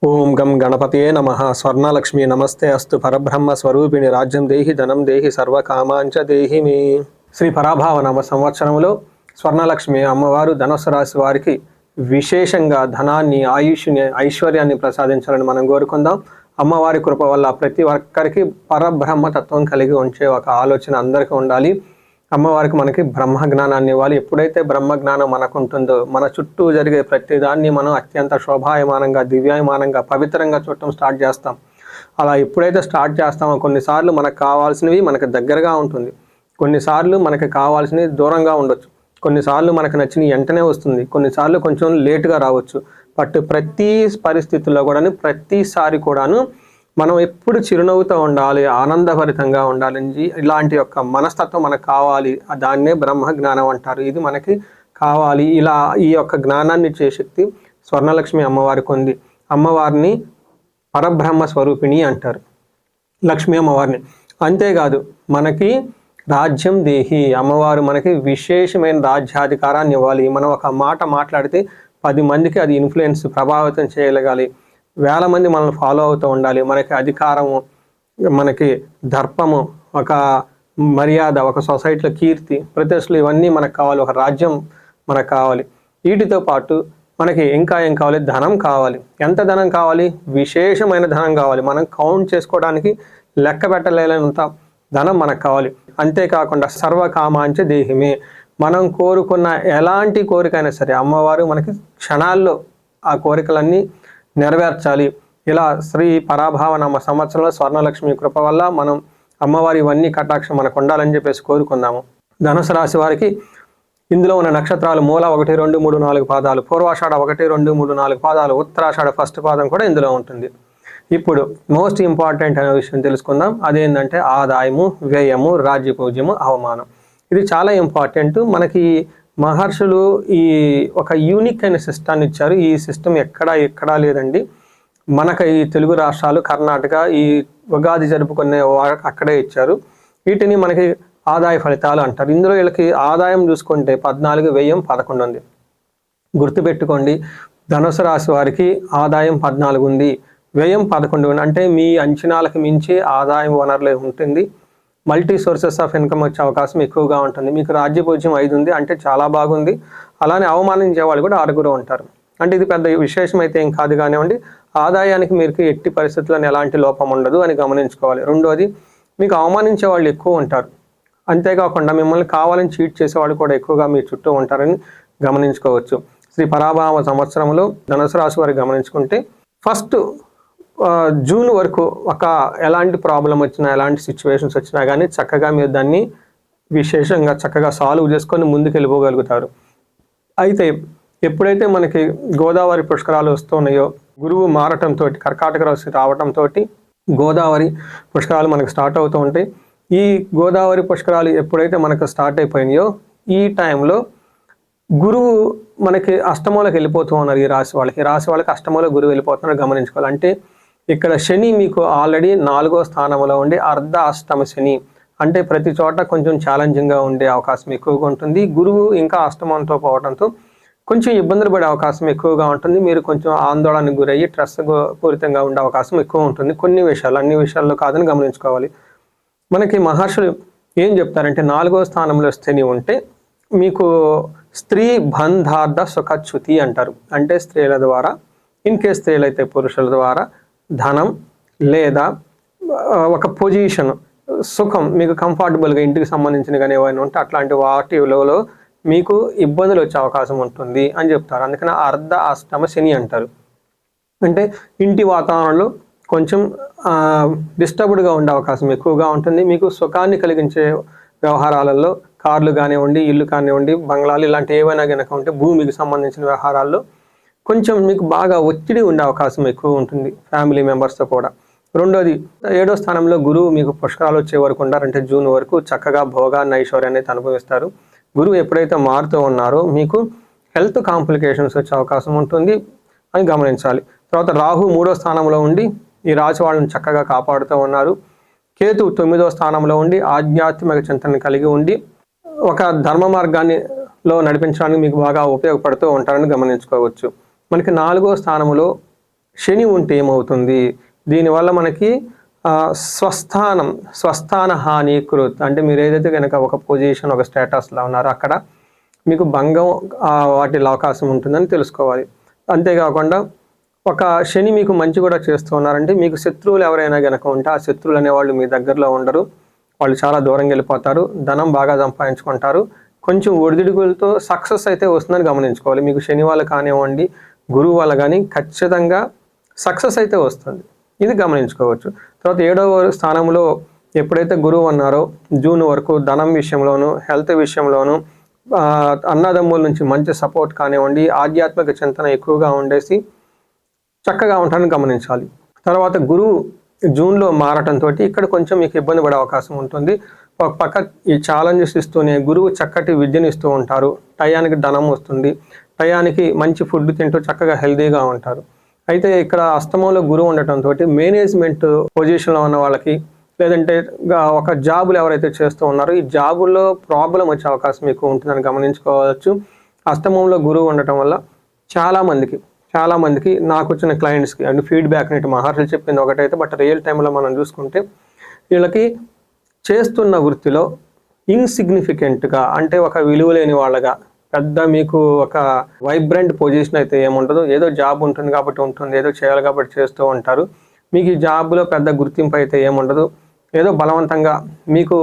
ఓం గం గణపతియే నమః. స్వర్ణలక్ష్మి నమస్తే అస్తు. పరబ్రహ్మ స్వరూపిణి రాజ్యం దేహి ధనం దేహి సర్వకామాంచ దేహి మే. శ్రీ పరాభావ నామ సంవత్సరంలో స్వర్ణలక్ష్మి అమ్మవారు ధనుస్సు రాశి వారికి విశేషంగా ధనాన్ని, ఆయుష్ని, ఐశ్వర్యాన్ని ప్రసాదించాలని మనం కోరుకుందాం. అమ్మవారి కృప వల్ల ప్రతి ఒక్కరికి పరబ్రహ్మ తత్వం కలిగి ఉంచే ఒక ఆలోచన అందరికీ ఉండాలి. అమ్మవారికి మనకి బ్రహ్మ జ్ఞానాన్ని ఇవ్వాలి. ఎప్పుడైతే బ్రహ్మ జ్ఞానం మనకు ఉంటుందో మన చుట్టూ జరిగే ప్రతిదాన్ని మనం అత్యంత శోభాయమానంగా, దివ్యాయమానంగా, పవిత్రంగా చూడటం స్టార్ట్ చేస్తాం. అలా ఎప్పుడైతే స్టార్ట్ చేస్తామో కొన్నిసార్లు మనకు కావాల్సినవి మనకు దగ్గరగా ఉంటుంది, కొన్నిసార్లు మనకి కావాల్సినవి దూరంగా ఉండొచ్చు, కొన్నిసార్లు మనకు నచ్చిన వెంటనే వస్తుంది, కొన్నిసార్లు కొంచెం లేటుగా రావచ్చు. బట్ ప్రతి పరిస్థితుల్లో కూడా ప్రతిసారి కూడాను మనం ఎప్పుడు చిరునవ్వుతో ఉండాలి, ఆనందభరితంగా ఉండాలి. ఇలాంటి యొక్క మనస్తత్వం మనకు కావాలి. దాన్నే బ్రహ్మ జ్ఞానం అంటారు. ఇది మనకి కావాలి. ఇలా ఈ యొక్క జ్ఞానాన్ని ఇచ్చే శక్తి స్వర్ణలక్ష్మి అమ్మవారికి ఉంది. అమ్మవారిని పరబ్రహ్మ స్వరూపిణి అంటారు, లక్ష్మీ అమ్మవారిని. అంతేకాదు మనకి రాజ్యం దేహి, అమ్మవారు మనకి విశేషమైన రాజ్యాధికారాన్ని ఇవ్వాలి. మనం ఒక మాట మాట్లాడితే 10 మందికి అది ఇన్ఫ్లుయెన్స్, ప్రభావితం చేయగలగాలి. వేల మంది మనల్ని ఫాలో అవుతూ ఉండాలి. మనకి అధికారము, మనకి దర్పము, ఒక మర్యాద, ఒక సొసైటీలో కీర్తి, ప్రతిష్టలు, ఇవన్నీ మనకు కావాలి. ఒక రాజ్యం మనకు కావాలి. వీటితో పాటు మనకి ఇంకా ఏం కావాలి? ధనం కావాలి. ఎంత ధనం కావాలి? విశేషమైన ధనం కావాలి. మనం కౌంట్ చేసుకోవడానికి, లెక్క పెట్టలేనంత ధనం మనకు కావాలి. అంతేకాకుండా సర్వకామాంచ దేహిమే, మనం కోరుకున్న ఎలాంటి కోరికైనా సరే అమ్మవారు మనకి క్షణాల్లో ఆ కోరికలన్నీ నెరవేర్చాలి. ఇలా శ్రీ పరాభావ నామ సంవత్సరంలో స్వర్ణలక్ష్మి కృప వల్ల మనం అమ్మవారి ఇవన్నీ కటాక్షం మనకు ఉండాలని చెప్పేసి కోరుకుందాము. ధనుసు రాశి వారికి ఇందులో ఉన్న నక్షత్రాలు మూల 1, 2, 3, 4 పాదాలు, పూర్వాషాఢ 1, 2, 3, 4 పాదాలు, ఉత్తరాషాఢ ఫస్ట్ పాదం కూడా ఇందులో ఉంటుంది. ఇప్పుడు మోస్ట్ ఇంపార్టెంట్ అనే విషయం తెలుసుకుందాం. అదేంటంటే ఆదాయము, వ్యయము, రాజ్యపూజ్యము, అవమానం. ఇది చాలా ఇంపార్టెంట్. మనకి మహర్షులు ఈ ఒక యూనిక్ అయిన సిస్టాన్ని ఇచ్చారు. ఈ సిస్టమ్ ఎక్కడా లేదండి. మనకు ఈ తెలుగు రాష్ట్రాలు, కర్ణాటక ఈ ఉగాది జరుపుకునే అక్కడే ఇచ్చారు. వీటిని మనకి ఆదాయ ఫలితాలు అంటారు. ఇందులో వీళ్ళకి ఆదాయం చూసుకుంటే 14, వ్యయం 11 ఉంది. గుర్తుపెట్టుకోండి, ధనుసు రాశి వారికి ఆదాయం 14 ఉంది, వ్యయం 11 ఉంది. అంటే మీ అంచనాలకు మించి ఆదాయం వనరులే ఉంటుంది. మల్టీ సోర్సెస్ ఆఫ్ ఇన్కమ్ వచ్చే అవకాశం ఎక్కువగా ఉంటుంది. మీకు రాజ్యపూజ్యం 5 ఉంది, అంటే చాలా బాగుంది. అలానే అవమానించే వాళ్ళు కూడా 6 ఉంటారు. అంటే ఇది పెద్ద విశేషం అయితే ఏం కాదు కానివ్వండి. ఆదాయానికి మీకు ఎట్టి పరిస్థితుల్లో ఎలాంటి లోపం ఉండదు అని గమనించుకోవాలి. రెండోది, మీకు అవమానించే వాళ్ళు ఎక్కువ ఉంటారు. అంతేకాకుండా మిమ్మల్ని కావాలని చీట్ చేసేవాళ్ళు కూడా ఎక్కువగా మీ చుట్టూ ఉంటారని గమనించుకోవచ్చు. శ్రీ పరాభావ సంవత్సరంలో ధనుసు రాశి వారికి గమనించుకుంటే ఫస్ట్ జూన్ వరకు ఒక ఎలాంటి ప్రాబ్లం వచ్చినా, ఎలాంటి సిచ్యువేషన్స్ వచ్చినా కానీ చక్కగా మీరు దాన్ని విశేషంగా చక్కగా సాల్వ్ చేసుకొని ముందుకు వెళ్ళిపోగలుగుతారు. అయితే ఎప్పుడైతే మనకి గోదావరి పుష్కరాలు వస్తున్నాయో, గురువు మారటంతో, కర్కాటక రాశి రావటంతో గోదావరి పుష్కరాలు మనకు స్టార్ట్ అవుతూ ఉంటాయి. ఈ గోదావరి పుష్కరాలు ఎప్పుడైతే మనకు స్టార్ట్ అయిపోయినాయో ఈ టైంలో గురువు మనకి అష్టమంలోకి వెళ్ళిపోతూ ఉన్నారు. ఈ రాశి వాళ్ళకి అష్టమంలో గురువు వెళ్ళిపోతున్నారు, గమనించుకోవాలి. అంటే ఇక్కడ శని మీకు ఆల్రెడీ 4వ స్థానంలో ఉండి అర్ధ అష్టమ శని, అంటే ప్రతి చోట కొంచెం ఛాలెంజింగ్గా ఉండే అవకాశం ఎక్కువగా ఉంటుంది. గురువు ఇంకా అష్టమంతో పోవడంతో కొంచెం ఇబ్బందులు పడే అవకాశం ఎక్కువగా ఉంటుంది. మీరు కొంచెం ఆందోళనకు గురయ్యి స్ట్రెస్ పూరితంగా ఉండే అవకాశం ఎక్కువ ఉంటుంది. కొన్ని విషయాలు, అన్ని విషయాల్లో కాదని గమనించుకోవాలి. మనకి మహర్షులు ఏం చెప్తారంటే 4వ స్థానంలో శని ఉంటే మీకు స్త్రీ బంధార్థ సుఖచ్యుతి అంటారు. అంటే స్త్రీల ద్వారా, ఇన్ కేస్ స్త్రీలైతే పురుషుల ద్వారా ధనం లేదా ఒక పొజిషన్, సుఖం, మీకు కంఫర్టబుల్గా ఇంటికి సంబంధించిన కానీ ఏమైనా ఉంటే అట్లాంటి వాటిలో మీకు ఇబ్బందులు వచ్చే అవకాశం ఉంటుంది అని చెప్తారు. అందుకని అర్ధ అష్టమ శని అంటారు. అంటే ఇంటి వాతావరణంలో కొంచెం డిస్టర్బ్డ్గా ఉండే అవకాశం ఎక్కువగా ఉంటుంది. మీకు సుఖాన్ని కలిగించే వ్యవహారాలలో, కార్లు కానివ్వండి, ఇల్లు కానివ్వండి, బంగ్లాలు, ఇలాంటి ఏవైనా కనుక ఉంటే భూమికి సంబంధించిన వ్యవహారాల్లో కొంచెం మీకు బాగా ఒత్తిడి ఉండే అవకాశం ఎక్కువ ఉంటుంది, ఫ్యామిలీ మెంబర్స్తో కూడా. రెండోది, 7వ స్థానంలో గురువు మీకు పుష్కరాలు వచ్చే వరకు ఉండారంటే జూన్ వరకు చక్కగా భోగాన్ని, ఐశ్వర్యాన్ని అనుభవిస్తారు. గురువు ఎప్పుడైతే మారుతూ ఉన్నారో మీకు హెల్త్ కాంప్లికేషన్స్ వచ్చే అవకాశం ఉంటుంది అని గమనించాలి. తర్వాత రాహు 3వ స్థానంలో ఉండి ఈ రాశి వాళ్ళని చక్కగా కాపాడుతూ ఉన్నారు. కేతు 9వ స్థానంలో ఉండి ఆధ్యాత్మిక చింతనని కలిగి ఉండి ఒక ధర్మ మార్గాన్నిలో నడిపించడానికి మీకు బాగా ఉపయోగపడుతూ ఉంటారని గమనించుకోవచ్చు. మనకి 4వ స్థానంలో శని ఉంటే ఏమవుతుంది, దీనివల్ల మనకి స్వస్థాన హానికృత్ అంటే మీరు ఏదైతే కనుక ఒక పొజిషన్ ఒక స్టేటస్లో ఉన్నారో అక్కడ మీకు భంగం వాటి అవకాశం ఉంటుందని తెలుసుకోవాలి. అంతేకాకుండా ఒక శని మీకు మంచి కూడా చేస్తూ ఉన్నారంటే మీకు శత్రువులు ఎవరైనా కనుక ఉంటే ఆ శత్రువులు అనేవాళ్ళు మీ దగ్గరలో ఉండరు, వాళ్ళు చాలా దూరంగా వెళ్ళిపోతారు, ధనం బాగా సంపాదించుకుంటారు, కొంచెం ఒడిదుడుకులతో సక్సెస్ అయితే వస్తుందని గమనించుకోవాలి. మీకు శని వల్ల కానివ్వండి గురువు వల్ల కానీ ఖచ్చితంగా సక్సెస్ అయితే వస్తుంది, ఇది గమనించుకోవచ్చు. తర్వాత 7వ స్థానంలో ఎప్పుడైతే గురువు ఉన్నారో జూన్ వరకు ధనం విషయంలోను హెల్త్ విషయంలోను అన్నదమ్ముల నుంచి మంచి సపోర్ట్ కానివ్వండి ఆధ్యాత్మిక చింతన ఎక్కువగా ఉండేసి చక్కగా ఉంటారని గమనించాలి. తర్వాత గురువు జూన్లో మారటంతో ఇక్కడ కొంచెం మీకు ఇబ్బంది పడే అవకాశం ఉంటుంది. ఒక పక్క ఈ ఛాలెంజెస్ ఇస్తూనే గురువు చక్కటి విద్యను ఇస్తూ ఉంటారు, టయానికి ధనం వస్తుంది, టయానికి మంచి ఫుడ్ తింటూ చక్కగా హెల్దీగా ఉంటారు. అయితే ఇక్కడ అష్టమంలో గురువు ఉండటంతో మేనేజ్మెంట్ పొజిషన్లో ఉన్న వాళ్ళకి లేదంటే ఒక జాబులు ఎవరైతే చేస్తూ ఉన్నారో ఈ జాబుల్లో ప్రాబ్లం వచ్చే అవకాశం ఎక్కువ ఉంటుందని గమనించుకోవచ్చు. అష్టమంలో గురువు ఉండటం వల్ల చాలామందికి నాకు వచ్చిన క్లయింట్స్కి అంటే ఫీడ్బ్యాక్ నేటి మహర్షులు చెప్పింది ఒకటైతే, బట్ రియల్ టైంలో మనం చూసుకుంటే వీళ్ళకి చేస్తున్న వృత్తిలో ఇన్సిగ్నిఫికెంట్గా అంటే ఒక విలువ లేని వాళ్ళగా పెద్ద మీకు ఒక వైబ్రెంట్ పొజిషన్ అయితే ఏముండదు, ఏదో జాబ్ ఉంటుంది కాబట్టి ఉంటుంది, ఏదో చేయాలి కాబట్టి చేస్తూ ఉంటారు, మీకు ఈ జాబ్లో పెద్ద గుర్తింపు అయితే ఏముండదు, ఏదో బలవంతంగా మీకు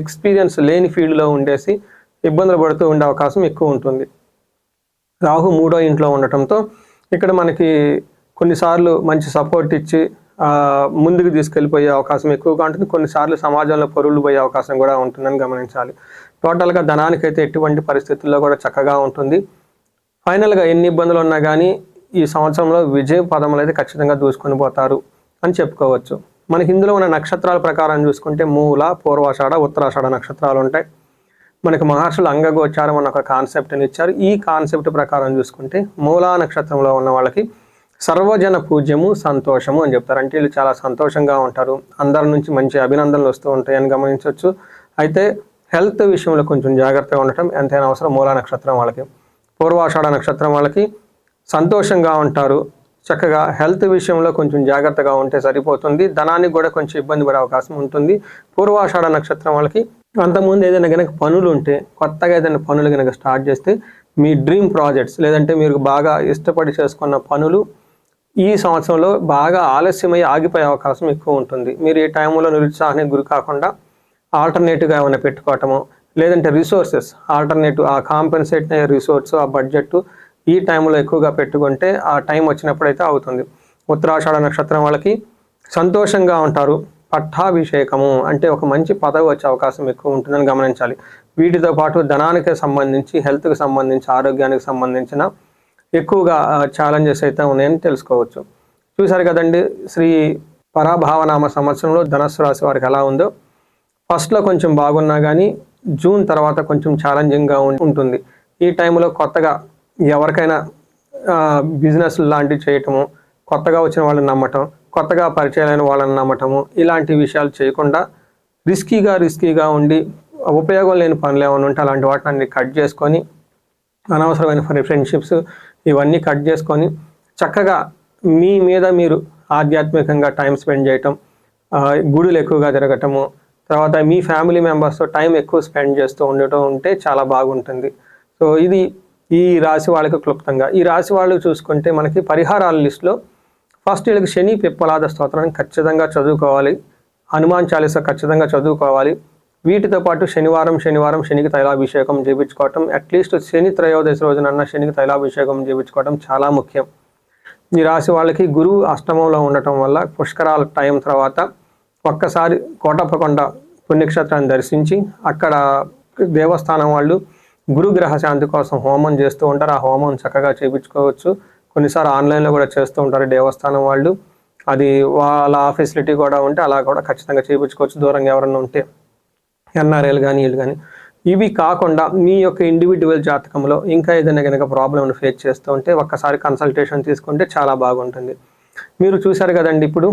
ఎక్స్పీరియన్స్ లేని ఫీల్డ్లో ఉండేసి ఇబ్బందులు పడుతూ ఉండే అవకాశం ఎక్కువ ఉంటుంది. రాహు 3వ ఇంట్లో ఉండటంతో ఇక్కడ మనకి కొన్నిసార్లు మంచి సపోర్ట్ ఇచ్చి ముందుకు తీసుకెళ్ళిపోయే అవకాశం ఎక్కువగా ఉంటుంది, కొన్నిసార్లు సమాజంలో పొరులు పోయే అవకాశం కూడా ఉంటుందని గమనించాలి. టోటల్గా ధనానికైతే ఎటువంటి పరిస్థితుల్లో కూడా చక్కగా ఉంటుంది. ఫైనల్గా ఎన్ని ఇబ్బందులు ఉన్నా కానీ ఈ సంవత్సరంలో విజయ పదములు అయితే ఖచ్చితంగా దూసుకొని పోతారు అని చెప్పుకోవచ్చు. మనకి ఇందులో ఉన్న నక్షత్రాల ప్రకారం చూసుకుంటే మూల, పూర్వాషాఢ, ఉత్తరాషాఢ నక్షత్రాలు ఉంటాయి. మనకి మహర్షులు అంగగోచారం అన్న ఒక కాన్సెప్ట్ని ఇచ్చారు. ఈ కాన్సెప్ట్ ప్రకారం చూసుకుంటే మూలా నక్షత్రంలో ఉన్న వాళ్ళకి సర్వజన పూజ్యము సంతోషము అని చెప్తారు. అంటే వీళ్ళు చాలా సంతోషంగా ఉంటారు, అందరి నుంచి మంచి అభినందనలు వస్తూ ఉంటాయని గమనించవచ్చు. అయితే హెల్త్ విషయంలో కొంచెం జాగ్రత్తగా ఉండటం ఎంతైనా అవసరం మూలా నక్షత్రం వాళ్ళకి. పూర్వాషాఢ నక్షత్రం వాళ్ళకి సంతోషంగా ఉంటారు, చక్కగా హెల్త్ విషయంలో కొంచెం జాగ్రత్తగా ఉంటే సరిపోతుంది, ధనానికి కూడా కొంచెం ఇబ్బంది పడే అవకాశం ఉంటుంది. పూర్వాషాఢ నక్షత్రం వాళ్ళకి అంతకుముందు ఏదైనా కనుక పనులు ఉంటే కొత్తగా ఏదైనా పనులు కనుక స్టార్ట్ చేస్తే మీ డ్రీమ్ ప్రాజెక్ట్స్ లేదంటే మీరు బాగా ఇష్టపడి చేసుకున్న పనులు ఈ సంవత్సరంలో బాగా ఆలస్యమై ఆగిపోయే అవకాశం ఎక్కువ ఉంటుంది. మీరు ఈ టైంలో నిరుత్సాహానికి గురి కాకుండా ఆల్టర్నేటివ్గా ఏమైనా పెట్టుకోవటము లేదంటే రిసోర్సెస్ ఆల్టర్నేటివ్ ఆ కాంపెన్సేట్ అయ్యే రిసోర్స్ ఆ బడ్జెట్ ఈ టైంలో ఎక్కువగా పెట్టుకుంటే ఆ టైం వచ్చినప్పుడైతే అవుతుంది. ఉత్తరాషాఢ నక్షత్రం వాళ్ళకి సంతోషంగా ఉంటారు, పట్టాభిషేకము అంటే ఒక మంచి పదవి వచ్చే అవకాశం ఎక్కువ ఉంటుందని గమనించాలి. వీటితో పాటు ధనానికి సంబంధించి హెల్త్కి సంబంధించి ఆరోగ్యానికి సంబంధించిన ఎక్కువగా ఛాలెంజెస్ అయితే ఉన్నాయని తెలుసుకోవచ్చు. చూసారు కదండి శ్రీ పరాభావనామ సంవత్సరంలో ధనస్సు రాశి వారికి ఎలా ఉందో. ఫస్ట్లో కొంచెం బాగున్నా కానీ జూన్ తర్వాత కొంచెం ఛాలెంజింగ్గా ఉంటుంది. ఈ టైంలో కొత్తగా ఎవరికైనా బిజినెస్ లాంటివి చేయటము, కొత్తగా వచ్చిన వాళ్ళని నమ్మటం, కొత్తగా పరిచయాలైన వాళ్ళని నమ్మటము ఇలాంటి విషయాలు చేయకుండా రిస్కీగా ఉండి ఉపయోగం లేని పనులు ఏమైనా ఉంటే అలాంటి వాటిని కట్ చేసుకొని అనవసరమైన ఫ్రెండ్షిప్స్ ఇవన్నీ కట్ చేసుకొని చక్కగా మీ మీద మీరు ఆధ్యాత్మికంగా టైం స్పెండ్ చేయటం, గుడులు ఎక్కువగా తిరగటము, తర్వాత మీ ఫ్యామిలీ మెంబర్స్తో టైం ఎక్కువ స్పెండ్ చేస్తూ ఉండటం ఉంటే చాలా బాగుంటుంది. సో ఇది ఈ రాశి వాళ్ళకి క్లుప్తంగా. ఈ రాశి వాళ్ళు చూసుకుంటే మనకి పరిహారాల లిస్టులో ఫస్ట్ వీళ్ళకి శని పిప్పలాద స్తోత్రాన్ని ఖచ్చితంగా చదువుకోవాలి, హనుమాన్ చాలీసా ఖచ్చితంగా చదువుకోవాలి. వీటితో పాటు శనివారం శనికి తైలాభిషేకం చేయించుకోవటం, అట్లీస్ట్ శని త్రయోదశి రోజునన్న శనికి తైలాభిషేకం చేయించుకోవటం చాలా ముఖ్యం. ఈ రాశి వాళ్ళకి గురువు అష్టమంలో ఉండటం వల్ల పుష్కరాల టైం తర్వాత ఒక్కసారి కోటప్పకొండ పుణ్యక్షేత్రాన్ని దర్శించి అక్కడ దేవస్థానం వాళ్ళు గురుగ్రహ శాంతి కోసం హోమం చేస్తూ ఉంటారు. ఆ హోమం చక్కగా చేయించుకోవచ్చు. కొన్నిసార్లు ఆన్లైన్లో కూడా చేస్తూ ఉంటారు దేవస్థానం వాళ్ళు. అది వాళ్ళ ఫెసిలిటీ కూడా ఉంటే అలా కూడా ఖచ్చితంగా చేయించుకోవచ్చు దూరంగా ఎవరన్నా ఉంటే, ఎన్ఆర్ఐలు కానీ వీళ్ళు కానీ. ఇవి కాకుండా మీ యొక్క ఇండివిజువల్ జాతకంలో ఇంకా ఏదైనా కనుక ప్రాబ్లమ్ని ఫేస్ చేస్తూ ఉంటే ఒక్కసారి కన్సల్టేషన్ తీసుకుంటే చాలా బాగుంటుంది. మీరు చూశారు కదండి, ఇప్పుడు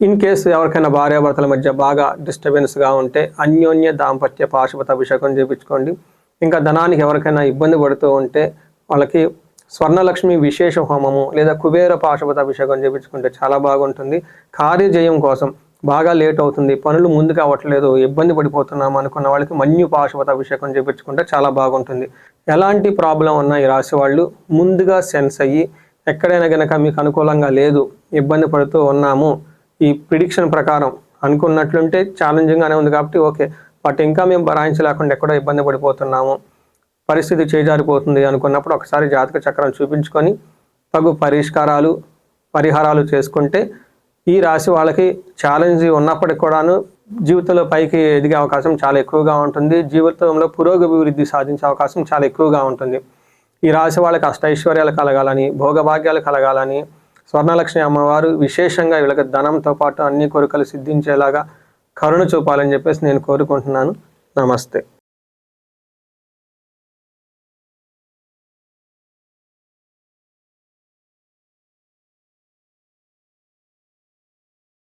ఇన్ కేసు ఎవరికైనా భార్యాభర్తల మధ్య బాగా డిస్టర్బెన్స్గా ఉంటే అన్యోన్య దాంపత్య పాశుపత అభిషేకం చేయించుకోండి. ఇంకా ధనానికి ఎవరికైనా ఇబ్బంది పడుతూ ఉంటే వాళ్ళకి స్వర్ణలక్ష్మి విశేష హోమము లేదా కుబేర పాశుపత అభిషేకం చేయించుకుంటే చాలా బాగుంటుంది. కార్యజయం కోసం బాగా లేట్ అవుతుంది, పనులు ముందుకు అవ్వట్లేదు, ఇబ్బంది పడిపోతున్నాం అనుకున్న వాళ్ళకి మన్యు పాశుపత అభిషేకం చేయించుకుంటే చాలా బాగుంటుంది. ఎలాంటి ప్రాబ్లం ఉన్నా ఈ రాశి వాళ్ళు ముందుగా సెన్స్ అయ్యి ఎక్కడైనా కనుక మీకు అనుకూలంగా లేదు, ఇబ్బంది పడుతూ ఉన్నాము, ఈ ప్రిడిక్షన్ ప్రకారం అనుకున్నట్లుంటే ఛాలెంజింగ్గానే ఉంది కాబట్టి ఓకే, బట్ ఇంకా మేము భరాయించలేకుండా ఎక్కడో ఇబ్బంది పడిపోతున్నాము, పరిస్థితి చేజారిపోతుంది అనుకున్నప్పుడు ఒకసారి జాతక చక్రం చూపించుకొని తగు పరిహారాలు చేసుకుంటే ఈ రాశి వాళ్ళకి ఛాలెంజ్ ఉన్నప్పటికి కూడాను జీవితంలో పైకి ఎదిగే అవకాశం చాలా ఎక్కువగా ఉంటుంది. జీవితంలో పురోగభివృద్ధి సాధించే అవకాశం చాలా ఎక్కువగా ఉంటుంది. ఈ రాశి వాళ్ళకి అష్టైశ్వర్యాలు కలగాలని, భోగభాగ్యాలు కలగాలని, స్వర్ణలక్ష్మి అమ్మవారు విశేషంగా వీళ్ళకి ధనంతో పాటు అన్ని కోరికలు సిద్ధించేలాగా కరుణ చూపాలని చెప్పేసి నేను కోరుకుంటున్నాను. నమస్తే.